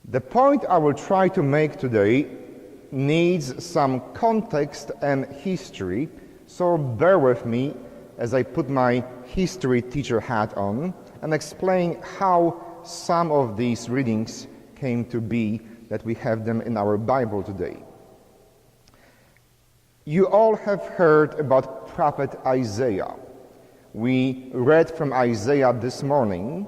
The point I will try to make today needs some context and history, so bear with me as I put my history teacher hat on and explain how some of these readings came to be that we have them in our Bible today. You all have heard about prophet Isaiah. We read from Isaiah this morning,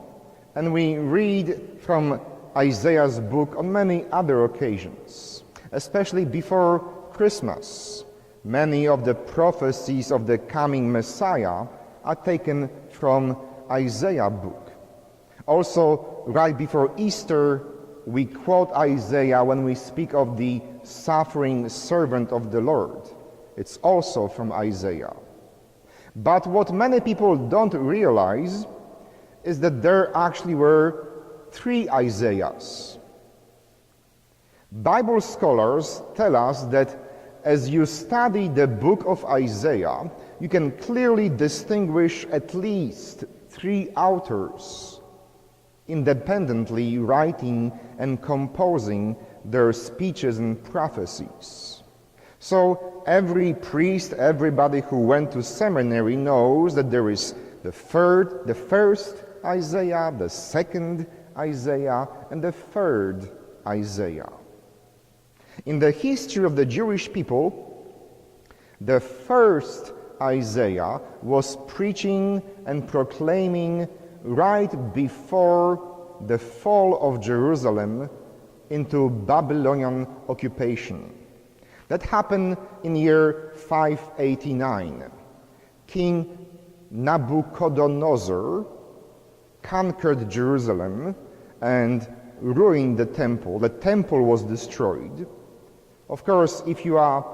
and we read from Isaiah's book on many other occasions, especially before Christmas. Many of the prophecies of the coming Messiah are taken from Isaiah's book. Also, right before Easter, we quote Isaiah when we speak of the suffering servant of the Lord. It's also from Isaiah. But what many people don't realize is that there actually were 3 Isaiahs. Bible scholars tell us that as you study the book of Isaiah, you can clearly distinguish at least 3 authors independently writing and composing their speeches and prophecies. So every priest, everybody who went to seminary knows that there is the first Isaiah, the second Isaiah, and the third Isaiah. In the history of the Jewish people, the first Isaiah was preaching and proclaiming right before the fall of Jerusalem into Babylonian occupation. That happened in year 589. King Nabucodonosor conquered Jerusalem and ruined the temple. The temple was destroyed. Of course, if you are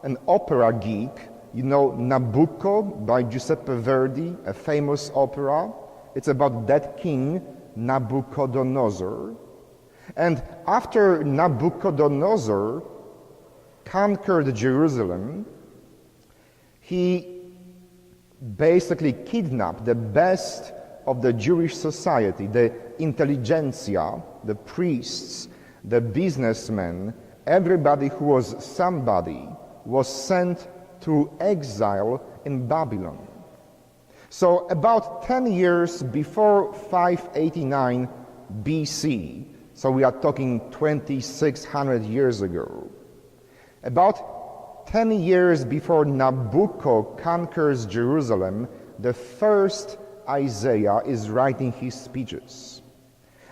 an opera geek, you know Nabucco by Giuseppe Verdi, a famous opera. It's about that king, Nabucodonosor. And after Nabucodonosor conquered Jerusalem, he basically kidnapped the best of the Jewish society, the intelligentsia, the priests, the businessmen, everybody who was somebody was sent to exile in Babylon. So about 10 years before 589 BC, so we are talking 2,600 years ago, about 10 years before Nabucco conquers Jerusalem, the first Isaiah is writing his speeches.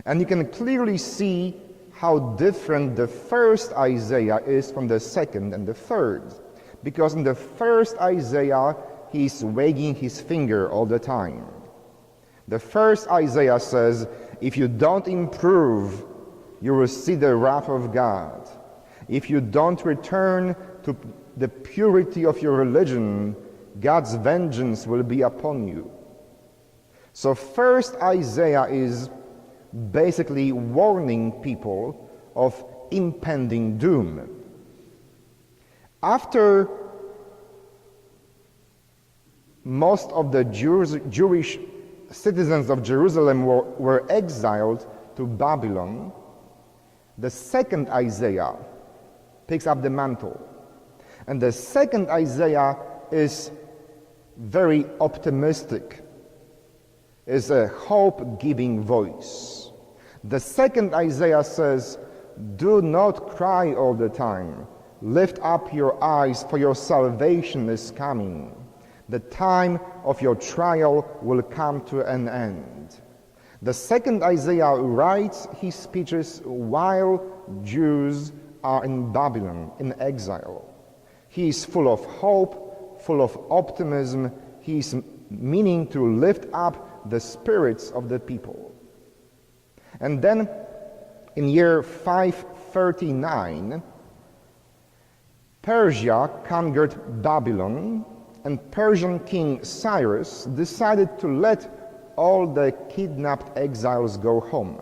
And you can clearly see how different the first Isaiah is from the second and the third. Because in the first Isaiah, he's wagging his finger all the time. The first Isaiah says, if you don't improve, you will see the wrath of God. If you don't return to the purity of your religion, God's vengeance will be upon you. So first Isaiah is basically warning people of impending doom. After most of the Jewish citizens of Jerusalem were exiled to Babylon, the second Isaiah picks up the mantle. And the second Isaiah is very optimistic, is a hope-giving voice. The second Isaiah says, do not cry all the time. Lift up your eyes, for your salvation is coming. The time of your trial will come to an end. The second Isaiah writes his speeches while Jews are in Babylon, in exile. He is full of hope, full of optimism. He is meaning to lift up the spirits of the people. And then in year 539, Persia conquered Babylon, and Persian king Cyrus decided to let all the kidnapped exiles go home.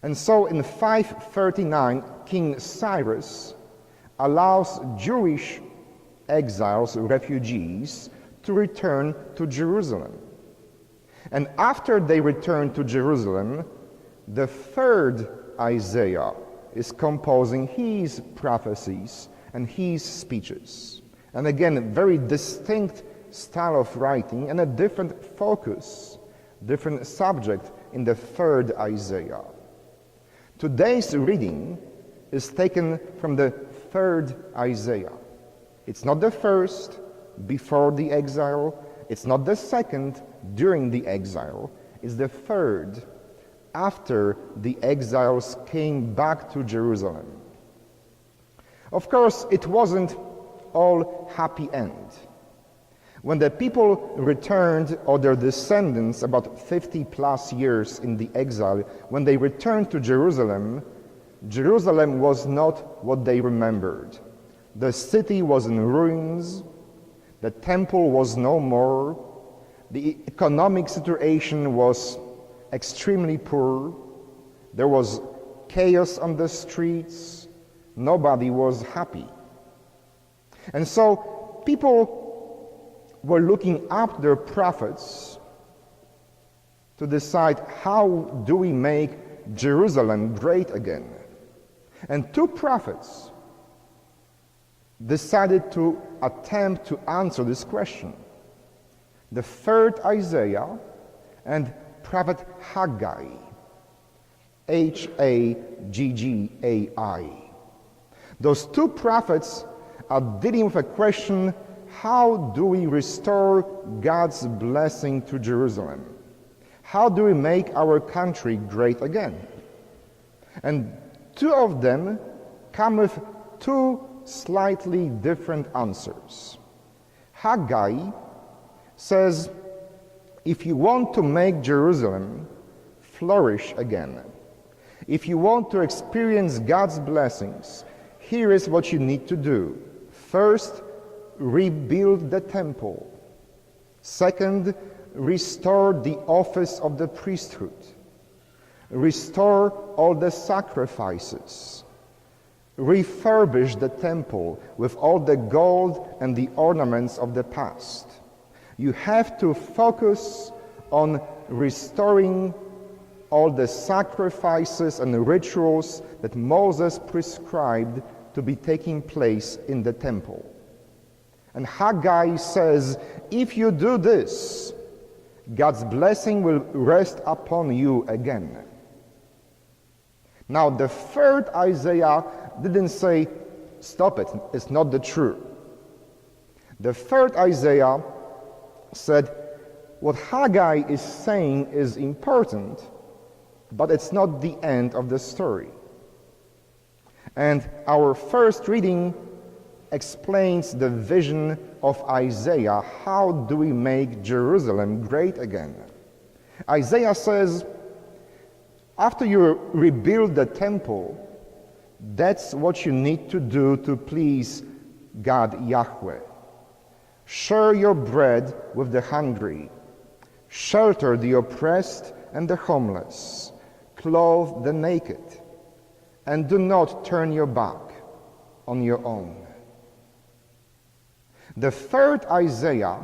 And so in 539, King Cyrus allows Jewish exiles, refugees, to return to Jerusalem. And after they return to Jerusalem, the third Isaiah is composing his prophecies and his speeches. And again, a very distinct style of writing and a different focus, different subject in the third Isaiah. Today's reading is taken from the third Isaiah. It's not the first, before the exile. It's not the second, during the exile. It's the third, after the exiles came back to Jerusalem. Of course, it wasn't all happy end. When the people returned, or their descendants, about 50 plus years in the exile, when they returned to Jerusalem, Jerusalem was not what they remembered. The city was in ruins, the temple was no more, the economic situation was extremely poor, there was chaos on the streets, nobody was happy. And so people were looking up their prophets to decide, how do we make Jerusalem great again? And two prophets decided to attempt to answer this question. The third Isaiah and prophet Haggai, Haggai. Those two prophets are dealing with a question, how do we restore God's blessing to Jerusalem? How do we make our country great again? And two of them come with two slightly different answers. Haggai says, if you want to make Jerusalem flourish again, if you want to experience God's blessings, here is what you need to do. First, rebuild the temple. Second, restore the office of the priesthood. Restore all the sacrifices. Refurbish the temple with all the gold and the ornaments of the past. You have to focus on restoring all the sacrifices and rituals that Moses prescribed to be taking place in the temple. And Haggai says, if you do this, God's blessing will rest upon you again. Now, the third Isaiah didn't say, stop it, it's not the truth. The third Isaiah said, what Haggai is saying is important, but it's not the end of the story. And our first reading explains the vision of Isaiah. How do we make Jerusalem great again? Isaiah says, after you rebuild the temple, that's what you need to do to please God Yahweh. Share your bread with the hungry, shelter the oppressed and the homeless, clothe the naked, and do not turn your back on your own. The third Isaiah,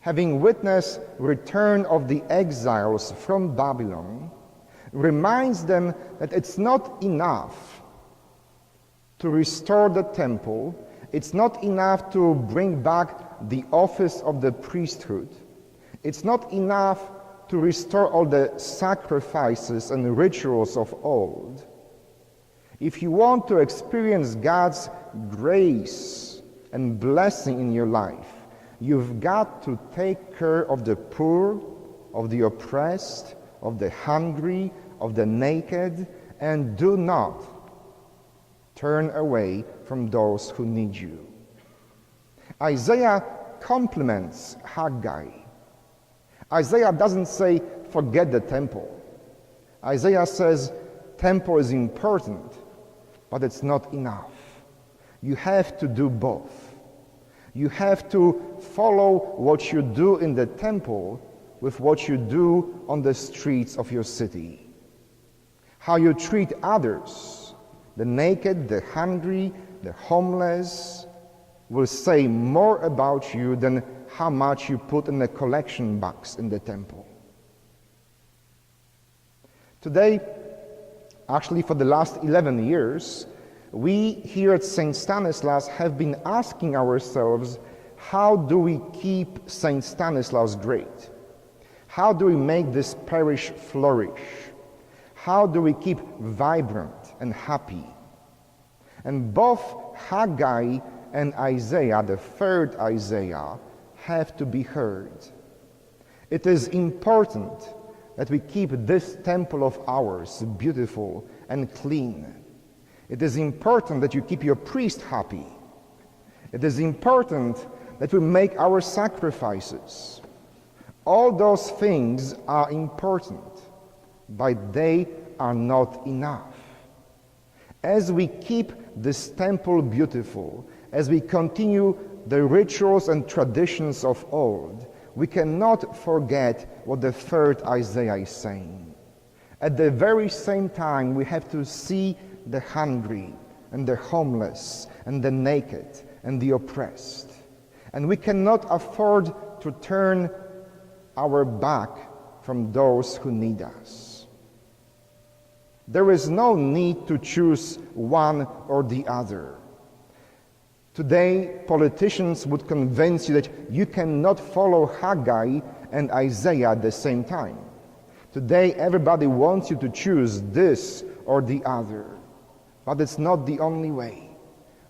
having witnessed return of the exiles from Babylon, reminds them that it's not enough to restore the temple, it's not enough to bring back the office of the priesthood, it's not enough to restore all the sacrifices and rituals of old. If you want to experience God's grace and blessing in your life, you've got to take care of the poor, of the oppressed, of the hungry, of the naked, and do not turn away from those who need you. Isaiah compliments Haggai. Isaiah doesn't say, forget the temple. Isaiah says, temple is important, but it's not enough. You have to do both. You have to follow what you do in the temple with what you do on the streets of your city. How you treat others, the naked, the hungry, the homeless, will say more about you than how much you put in the collection box in the temple. Today, actually for the last 11 years, we here at St. Stanislaus have been asking ourselves, how do we keep St. Stanislaus great? How do we make this parish flourish? How do we keep vibrant and happy? And both Haggai and Isaiah, the third Isaiah, have to be heard. It is important that we keep this temple of ours beautiful and clean. It is important that you keep your priest happy. It is important that we make our sacrifices. All those things are important, but they are not enough. As we keep this temple beautiful, as we continue the rituals and traditions of old, we cannot forget what the third Isaiah is saying. At the very same time, we have to see the hungry and the homeless and the naked and the oppressed. And we cannot afford to turn our back from those who need us. There is no need to choose one or the other. Today, politicians would convince you that you cannot follow Haggai and Isaiah at the same time. Today, everybody wants you to choose this or the other. But it's not the only way.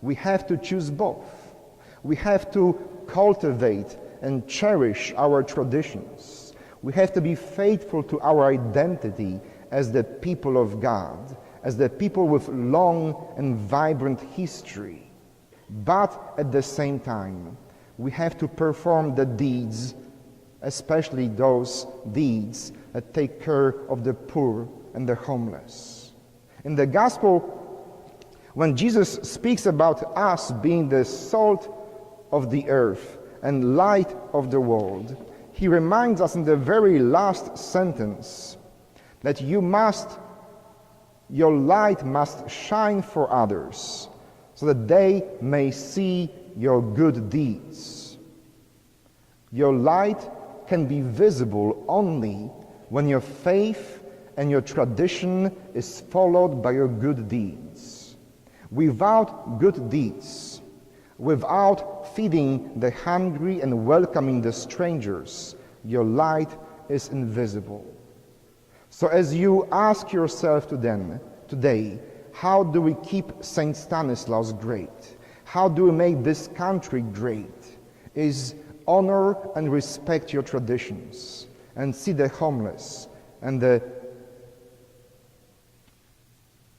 We have to choose both. We have to cultivate and cherish our traditions. We have to be faithful to our identity as the people of God, as the people with long and vibrant history. But at the same time, we have to perform the deeds, especially those deeds that take care of the poor and the homeless. In the Gospel, when Jesus speaks about us being the salt of the earth and light of the world, he reminds us in the very last sentence that your light must shine for others, so that they may see your good deeds. Your light can be visible only when your faith and your tradition is followed by your good deeds. Without good deeds, without feeding the hungry and welcoming the strangers, your light is invisible. So as you ask yourself today, how do we keep St. Stanislaus great? How do we make this country great? Is honor and respect your traditions and see the homeless and the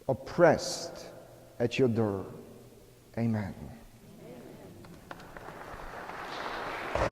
oppressed at your door. Amen.